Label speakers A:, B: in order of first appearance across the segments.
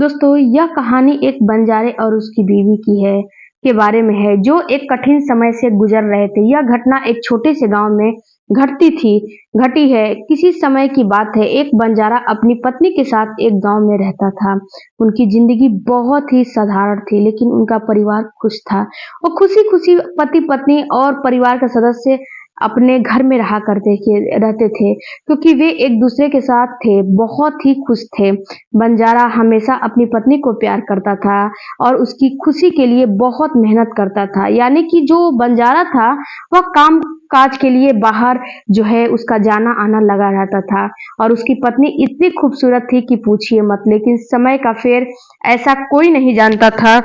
A: दोस्तों यह कहानी एक बंजारे और उसकी बीवी की है के बारे में है जो एक कठिन समय से गुजर रहे थे। यह घटना एक छोटे से गांव में घटी है। किसी समय की बात है। एक बंजारा अपनी पत्नी के साथ एक गांव में रहता था। उनकी जिंदगी बहुत ही साधारण थी, लेकिन उनका परिवार खुश था। वो खुशी खुशी पति पत्नी और परिवार के सदस्य अपने घर में रहते थे, क्योंकि वे एक दूसरे के साथ थे, बहुत ही खुश थे। बंजारा हमेशा अपनी पत्नी को प्यार करता था और उसकी खुशी के लिए बहुत मेहनत करता था। यानी कि जो बंजारा था वह काम काज के लिए बाहर जो है उसका जाना आना लगा रहता था। और उसकी पत्नी इतनी खूबसूरत थी कि पूछिए मत। लेकिन समय का फेर ऐसा कोई नहीं जानता था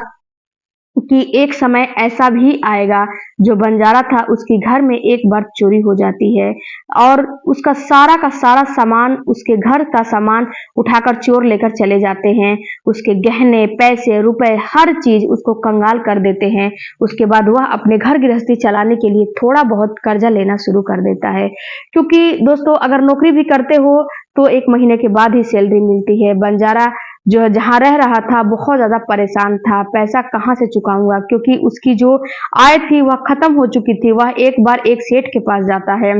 A: कि एक समय ऐसा भी आएगा। जो बंजारा था उसके घर में एक बार चोरी हो जाती है और उसका सारा का सारा सामान, उसके घर का सामान उठाकर चोर लेकर चले जाते हैं। उसके गहने, पैसे, रुपए, हर चीज उसको कंगाल कर देते हैं। उसके बाद वह अपने घर गृहस्थी चलाने के लिए थोड़ा बहुत कर्जा लेना शुरू कर देता है, क्योंकि दोस्तों अगर नौकरी भी करते हो तो 1 महीने के बाद ही सैलरी मिलती है। बंजारा जो है जहाँ रह रहा था बहुत ज्यादा परेशान था। पैसा कहाँ से चुकाऊंगा, क्योंकि उसकी जो आय थी वह खत्म हो चुकी थी। वह एक बार एक सेठ के पास जाता है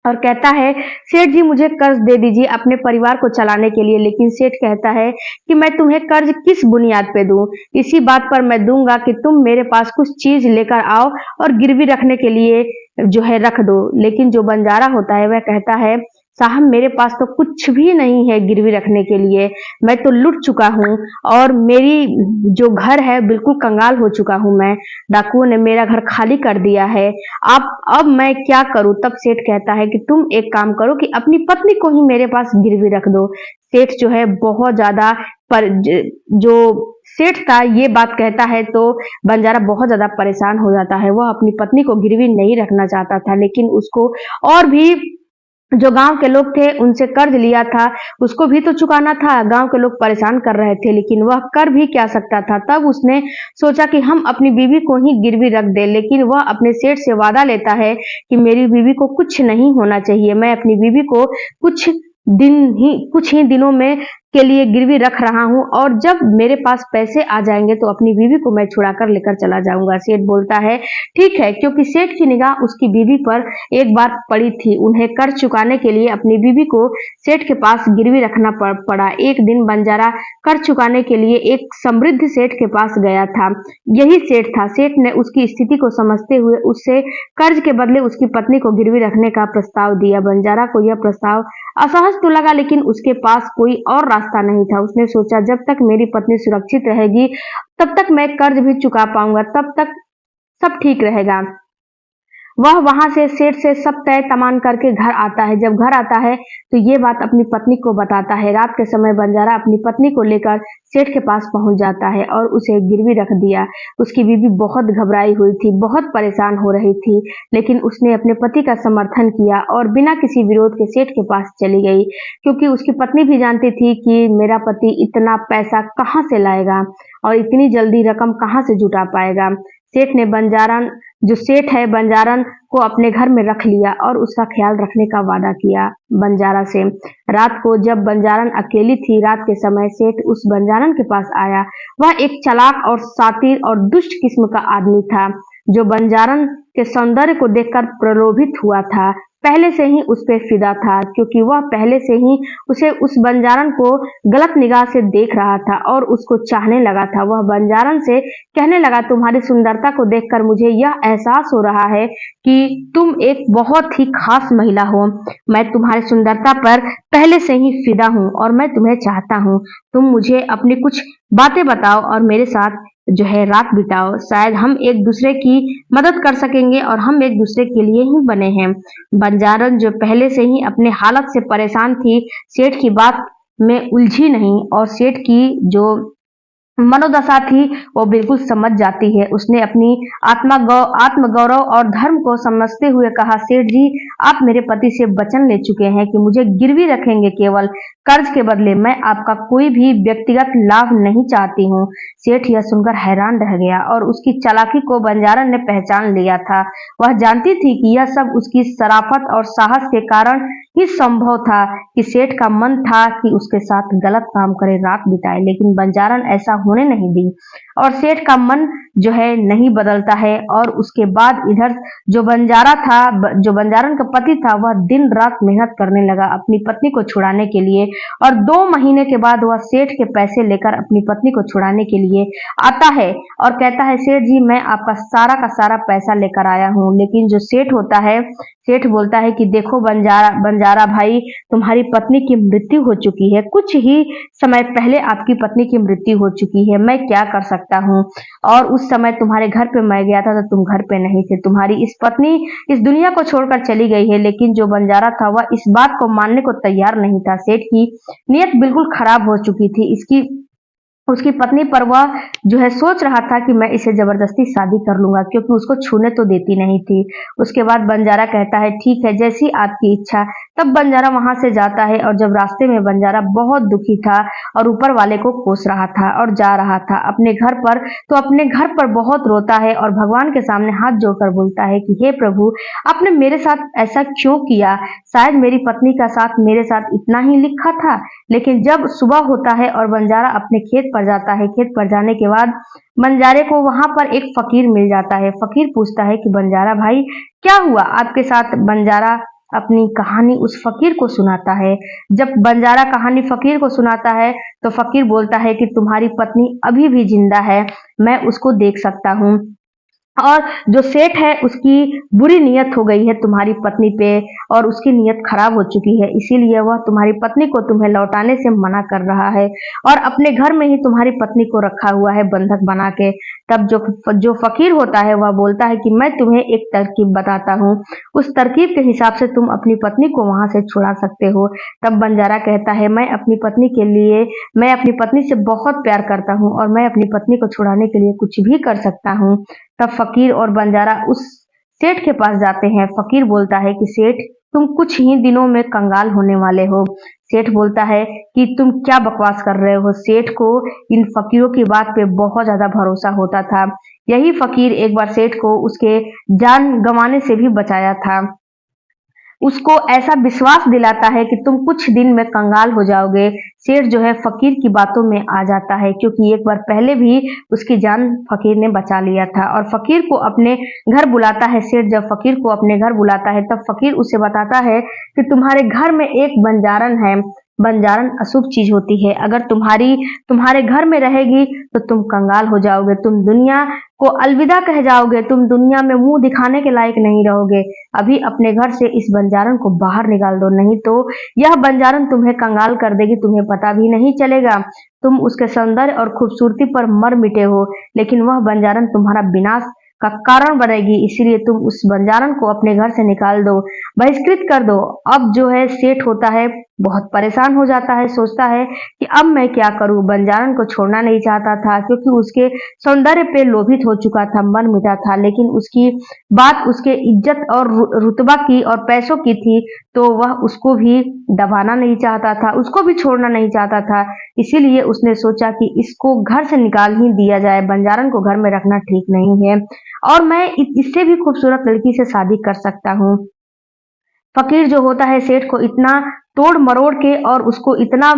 A: और कहता है, सेठ जी मुझे कर्ज दे दीजिए अपने परिवार को चलाने के लिए। लेकिन सेठ कहता है कि मैं तुम्हें कर्ज किस बुनियाद पे दूं? इसी बात पर मैं दूंगा कि तुम मेरे पास कुछ चीज लेकर आओ और गिरवी रखने के लिए जो है रख दो। लेकिन जो बंजारा होता है वह कहता है, साहब मेरे पास तो कुछ भी नहीं है गिरवी रखने के लिए। मैं तो लुट चुका हूँ और मेरी जो घर है बिल्कुल कंगाल हो चुका हूँ मैं। डाकुओं ने मेरा घर खाली कर दिया है। आप अब मैं क्या करूं? तब सेठ कहता है कि तुम एक काम करो कि अपनी पत्नी को ही मेरे पास गिरवी रख दो। सेठ जो है बहुत ज्यादा पर जो सेठ था ये बात कहता है तो बंजारा बहुत ज्यादा परेशान हो जाता है। वह अपनी पत्नी को गिरवी नहीं रखना चाहता था, लेकिन उसको और भी जो गांव के लोग थे उनसे कर्ज लिया था उसको भी तो चुकाना था। गांव के लोग परेशान कर रहे थे, लेकिन वह कर भी क्या सकता था। तब उसने सोचा कि हम अपनी बीवी को ही गिरवी रख दे। लेकिन वह अपने सेठ से वादा लेता है कि मेरी बीवी को कुछ नहीं होना चाहिए। मैं अपनी बीवी को कुछ ही दिनों में के लिए गिरवी रख रहा हूं और जब मेरे पास पैसे आ जाएंगे तो अपनी बीवी को मैं छुड़ा कर लेकर चला जाऊंगा। सेठ बोलता है ठीक है, क्योंकि सेठ की निगाह उसकी बीवी पर एक बार पड़ी थी। उन्हें कर्ज चुकाने के लिए अपनी बीवी को सेठ के पास गिरवी रखना पड़ा। एक दिन बंजारा कर्ज चुकाने के लिए एक समृद्ध सेठ के पास गया था। यही सेठ था। सेठ ने उसकी स्थिति को समझते हुए उससे कर्ज के बदले उसकी पत्नी को गिरवी रखने का प्रस्ताव दिया। बंजारा को यह प्रस्ताव असहज तो लगा, लेकिन उसके पास कोई और रास्ता नहीं था। उसने सोचा जब तक मेरी पत्नी सुरक्षित रहेगी तब तक मैं कर्ज भी चुका पाऊंगा, तब तक सब ठीक रहेगा। वह वहां से सेठ से सब तय तमाम करके घर आता है। जब घर आता है तो ये बात अपनी पत्नी को बताता है। रात के समय बंजारा अपनी पत्नी को लेकर सेठ के पास पहुंच जाता है और उसे गिरवी रख दिया। उसकी बीवी बहुत घबराई हुई थी, बहुत परेशान हो रही थी, लेकिन उसने अपने पति का समर्थन किया और बिना किसी विरोध के सेठ के पास चली गई, क्योंकि उसकी पत्नी भी जानती थी कि मेरा पति इतना पैसा कहाँ से लाएगा और इतनी जल्दी रकम कहाँ से जुटा पाएगा। सेठ ने जो सेठ है बंजारन को अपने घर में रख लिया और उसका ख्याल रखने का वादा किया बंजारा से। रात को जब बंजारन अकेली थी, रात के समय सेठ उस बंजारन के पास आया। वह एक चालाक और शातिर और दुष्ट किस्म का आदमी था, जो बंजारन के सौंदर्य को देखकर प्रलोभित हुआ था। पहले से ही उस पे फिदा था, क्योंकि वह पहले से ही उस बंजारन को गलत निगाह से देख रहा था और उसको चाहने लगा था। वह बंजारन से कहने लगा, तुम्हारी सुंदरता को देखकर मुझे यह एहसास हो रहा है कि तुम एक बहुत ही खास महिला हो। मैं तुम्हारी सुंदरता पर पहले से ही फिदा हूँ और मैं तुम्हें चाहता हूँ। तुम मुझे अपनी कुछ बातें बताओ और मेरे साथ जो है रात बिताओ। शायद हम एक दूसरे की मदद कर सकेंगे और हम एक दूसरे के लिए ही बने हैं। बंजारन जो पहले से ही अपने हालत से परेशान थी, सेठ की बात में उलझी नहीं और सेठ की जो मनोदशा थी वो बिल्कुल समझ जाती है। उसने अपनी आत्मगौरव और धर्म को समझते हुए कहा, सेठ जी आप मेरे पति से वचन ले चुके हैं कि मुझे गिरवी रखेंगे केवल कर्ज के बदले मैं आपका कोई भी व्यक्तिगत लाभ नहीं चाहती हूँ। सेठ यह सुनकर हैरान रह गया और उसकी चालाकी को बंजारा ने पहचान लिया था। वह जानती थी कि यह सब उसकी शराफत और साहस के कारण ही संभव था कि सेठ का मन था कि उसके साथ गलत काम करे, रात बिताए, लेकिन बंजारा ऐसा होने नहीं दी। और सेठ का मन जो है नहीं बदलता है। और उसके बाद इधर जो बंजारन का पति था, वह दिन रात मेहनत करने लगा अपनी पत्नी को छुड़ाने के लिए। और 2 महीने के बाद वह सेठ के पैसे लेकर अपनी पत्नी को छुड़ाने के लिए आता है और कहता है, सेठ जी मैं आपका सारा का सारा पैसा लेकर आया हूँ। लेकिन जो सेठ होता है, सेठ बोलता है कि देखो बंजारा बंजारा भाई, तुम्हारी पत्नी की मृत्यु हो चुकी है, कुछ ही समय पहले आपकी पत्नी की मृत्यु हो चुकी है, मैं क्या कर सकता हूँ। और उस समय तुम्हारे घर पे मैं गया था तो तुम घर पे नहीं थे, तुम्हारी इस पत्नी इस दुनिया को छोड़कर चली गई है। लेकिन जो बंजारा था वह इस बात को मानने को तैयार नहीं था। सेठ की नीयत बिल्कुल खराब हो चुकी थी। इसकी उसकी पत्नी पर वह जो है सोच रहा था कि मैं इसे जबरदस्ती शादी कर लूंगा, क्योंकि उसको छूने तो देती नहीं थी। उसके बाद बंजारा कहता है, ठीक है जैसी आपकी इच्छा। तब बंजारा वहां से जाता है और जब रास्ते में बंजारा बहुत दुखी था और ऊपर वाले को कोस रहा था और जा रहा था अपने घर पर, तो अपने घर पर बहुत रोता है और भगवान के सामने हाथ जोड़कर बोलता है कि हे प्रभु, आपने मेरे साथ ऐसा क्यों किया। शायद मेरी पत्नी का साथ मेरे साथ इतना ही लिखा था। लेकिन जब सुबह होता है और बंजारा अपने खेत पर जाता है, खेत पर जाने के बाद बंजारे को वहां पर एक फकीर मिल जाता है। फकीर पूछता है कि बंजारा भाई क्या हुआ आपके साथ। बंजारा अपनी कहानी उस फकीर को सुनाता है। जब बंजारा कहानी फकीर को सुनाता है तो फकीर बोलता है कि तुम्हारी पत्नी अभी भी जिंदा है, मैं उसको देख सकता हूँ। और जो सेठ है उसकी बुरी नीयत हो गई है तुम्हारी पत्नी पे और उसकी नीयत खराब हो चुकी है, इसीलिए वह तुम्हारी पत्नी को तुम्हें लौटाने से मना कर रहा है और अपने घर में ही तुम्हारी पत्नी को रखा हुआ है बंधक बना के। तब जो जो फकीर होता है वह बोलता है कि मैं तुम्हें एक तरकीब बताता हूँ, उस तरकीब के हिसाब से तुम अपनी पत्नी को वहां से छुड़ा सकते हो। तब बंजारा कहता है, मैं अपनी पत्नी से बहुत प्यार करता हूँ और मैं अपनी पत्नी को छुड़ाने के लिए कुछ भी कर सकता हूँ। तब फकीर और बंजारा उस सेठ के पास जाते हैं। फकीर बोलता है कि सेठ, तुम कुछ ही दिनों में कंगाल होने वाले हो। सेठ बोलता है कि तुम क्या बकवास कर रहे हो। सेठ को इन फकीरों की बात पे बहुत ज्यादा भरोसा होता था। यही फकीर एक बार सेठ को उसके जान गंवाने से भी बचाया था। उसको ऐसा विश्वास दिलाता है कि तुम कुछ दिन में कंगाल हो जाओगे। शेर जो है फकीर की बातों में आ जाता है, क्योंकि एक बार पहले भी उसकी जान फकीर ने बचा लिया था। और फकीर को अपने घर बुलाता है। शेर जब फकीर को अपने घर बुलाता है तब फकीर उसे बताता है कि तुम्हारे घर में एक बंजारन है। बंजारन अशुभ चीज होती है, अगर तुम्हारे घर में रहेगी तो तुम कंगाल हो जाओगे, तुम दुनिया को अलविदा कह जाओगे, तुम दुनिया में मुंह दिखाने के लायक नहीं रहोगे। अभी अपने घर से इस बंजारन को बाहर निकाल दो, नहीं तो यह बंजारन तुम्हें कंगाल कर देगी, तुम्हें पता भी नहीं चलेगा। तुम उसके सौंदर्य और खूबसूरती पर मर मिटे हो, लेकिन वह बंजारन तुम्हारा विनाश का कारण बनेगी, इसीलिए तुम उस बंजारन को अपने घर से निकाल दो, बहिष्कृत कर दो। अब जो है सेठ होता है बहुत परेशान हो जाता है, सोचता है कि अब मैं क्या करूं। बंजारन को छोड़ना नहीं चाहता था क्योंकि उसके सौंदर्य पे लोभित हो चुका था, मन मिटा था, लेकिन उसकी बात उसके इज्जत और रुतबा की और पैसों की थी, तो वह उसको भी दबाना नहीं चाहता था, उसको भी छोड़ना नहीं चाहता था। इसीलिए उसने सोचा कि इसको घर से निकाल ही दिया जाए, बंजारन को घर में रखना ठीक नहीं है और मैं इससे भी खूबसूरत लड़की से शादी कर सकता हूँ। फकीर जो होता है सेठ को इतना तोड़ मरोड़ के और उसको इतना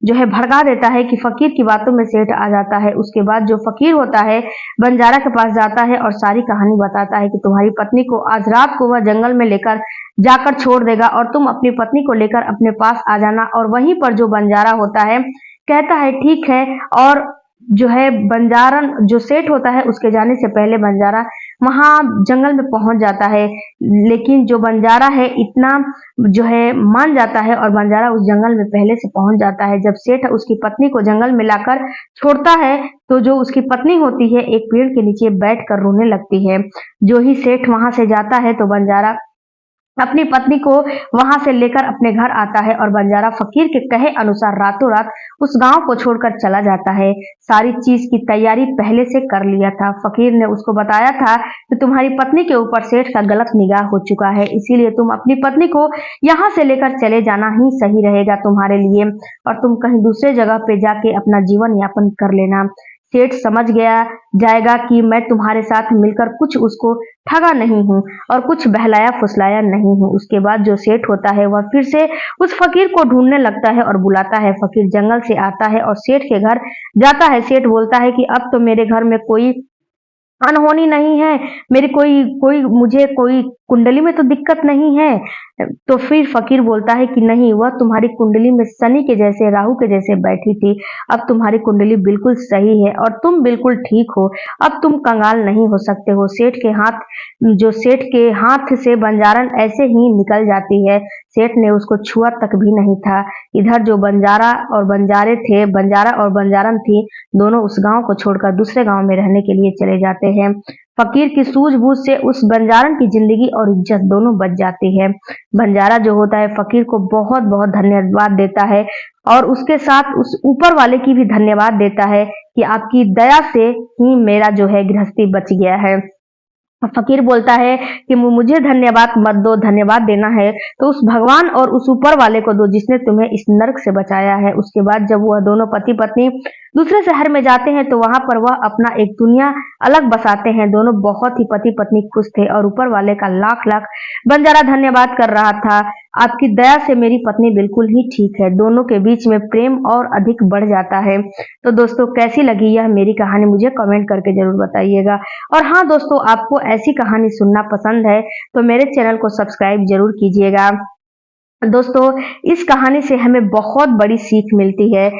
A: जो है भड़का देता है कि फकीर की बातों में सेठ आ जाता है। उसके बाद जो फकीर होता है बंजारा के पास जाता है और सारी कहानी बताता है कि तुम्हारी पत्नी को आज रात को वह जंगल में लेकर जाकर छोड़ देगा और तुम अपनी पत्नी को लेकर अपने पास आ जाना। और वहीं पर जो बंजारा होता है कहता है ठीक है, और जो है बंजारन जो सेठ होता है उसके जाने से पहले बंजारा वहां जंगल में पहुंच जाता है। लेकिन जो बंजारा है इतना जो है मान जाता है और बंजारा उस जंगल में पहले से पहुंच जाता है। जब सेठ उसकी पत्नी को जंगल में लाकर छोड़ता है तो जो उसकी पत्नी होती है एक पेड़ के नीचे बैठ कर रोने लगती है। जो ही सेठ वहां से जाता है तो बंजारा अपनी पत्नी को वहां से लेकर अपने घर आता है और बंजारा फकीर के कहे अनुसार रातों रात उस गांव को छोड़कर चला जाता है। सारी चीज की तैयारी पहले से कर लिया था। फकीर ने उसको बताया था कि तुम्हारी पत्नी के ऊपर सेठ का गलत निगाह हो चुका है, इसीलिए तुम अपनी पत्नी को यहाँ से लेकर चले जाना ही सही रहेगा तुम्हारे लिए, और तुम कहीं दूसरे जगह पे जाके अपना जीवन यापन कर लेना। सेठ समझ गया जाएगा कि मैं तुम्हारे साथ मिलकर कुछ उसको ठगा नहीं हूँ और कुछ बहलाया फुसलाया नहीं हूँ। उसके बाद जो सेठ होता है वह फिर से उस फकीर को ढूंढने लगता है और बुलाता है। फकीर जंगल से आता है और सेठ के घर जाता है। सेठ बोलता है कि अब तो मेरे घर में कोई अनहोनी नहीं है, मेरी कोई कोई मुझे कोई कुंडली में तो दिक्कत नहीं है। तो फिर फकीर बोलता है कि नहीं, वह तुम्हारी कुंडली में शनि के जैसे, राहु के जैसे बैठी थी। अब तुम्हारी कुंडली बिल्कुल सही है और तुम बिल्कुल ठीक हो। अब तुम कंगाल नहीं हो सकते हो। सेठ के हाथ से बंजारन ऐसे ही निकल जाती है। सेठ ने उसको छुआ तक भी नहीं था। इधर जो बंजारा और बंजारे थे, बंजारा और बंजारन थी, दोनों उस गांव को छोड़कर दूसरे गांव में रहने के लिए चले जाते हैं। फकीर की सूझबूझ से उस बंजारन की जिंदगी और इज्जत दोनों बच जाती है। बंजारा जो होता है फकीर को बहुत बहुत धन्यवाद देता है और उसके साथ उस ऊपर वाले की भी धन्यवाद देता है कि आपकी दया से ही मेरा जो है गृहस्थी बच गया है। फकीर बोलता है कि मुझे धन्यवाद मत दो, धन्यवाद देना है तो उस भगवान और उस ऊपर वाले को दो जिसने तुम्हें इस नर्क से बचाया है। उसके बाद जब वह दोनों पति पत्नी दूसरे शहर में जाते हैं तो वहां पर वह अपना एक दुनिया अलग बसाते हैं। दोनों बहुत ही पति पत्नी खुश थे और ऊपर वाले का लाख लाख बंजारा धन्यवाद कर रहा था। आपकी दया से मेरी पत्नी बिल्कुल ही ठीक है। दोनों के बीच में प्रेम और अधिक बढ़ जाता है। तो दोस्तों, कैसी लगी यह मेरी कहानी मुझे कमेंट करके जरूर बताइएगा। और हाँ दोस्तों, आपको ऐसी कहानी सुनना पसंद है तो मेरे चैनल को सब्सक्राइब जरूर कीजिएगा। दोस्तों, इस कहानी से हमें बहुत बड़ी सीख मिलती है।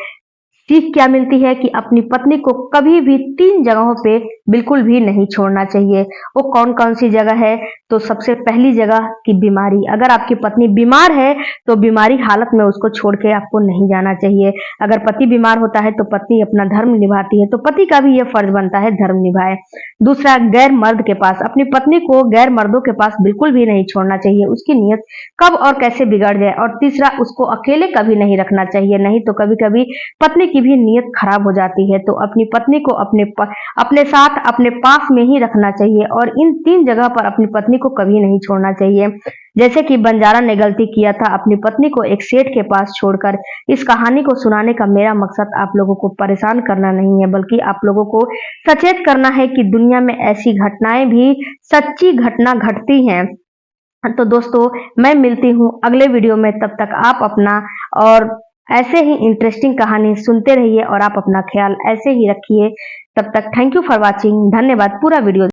A: सीख क्या मिलती है कि अपनी पत्नी को कभी भी 3 जगहों पे बिल्कुल भी नहीं छोड़ना चाहिए। वो कौन-कौन सी जगह है? तो सबसे पहली जगह की बीमारी। अगर आपकी पत्नी बीमार है तो बीमारी हालत में उसको छोड़ के आपको नहीं जाना चाहिए। अगर पति बीमार होता है तो पत्नी अपना धर्म निभाती है, तो पति का भी ये फर्ज बनता है धर्म निभाए। दूसरा, गैर मर्द के पास, अपनी पत्नी को गैर मर्दों के पास बिल्कुल भी नहीं छोड़ना चाहिए। उसकी नीयत कब और कैसे बिगड़ जाए। और तीसरा, उसको अकेले कभी नहीं रखना चाहिए, नहीं तो कभी-कभी पत्नी की भी नीयत खराब हो जाती है। तो अपनी पत्नी को अपने साथ अपने पास में ही रखना चाहिए और इन 3 जगह पर अपनी पत्नी को कभी नहीं छोड़ना चाहिए। जैसे कि बंजारा ने गलती किया था अपनी पत्नी को एक सेठ के पास छोड़कर। इस कहानी को सुनाने का मेरा मकसद आप लोगों को परेशान करना नहीं है, बल्कि आप लोगों को सचेत करना है कि दुनिया में ऐसी घटनाएं भी सच्ची घटना घटती हैं। तो दोस्तों, मैं मिलती हूँ अगले वीडियो में। तब तक आप अपना और ऐसे ही इंटरेस्टिंग कहानी सुनते रहिए और आप अपना ख्याल ऐसे ही रखिए। तब तक थैंक यू फॉर वॉचिंग। धन्यवाद। पूरा वीडियो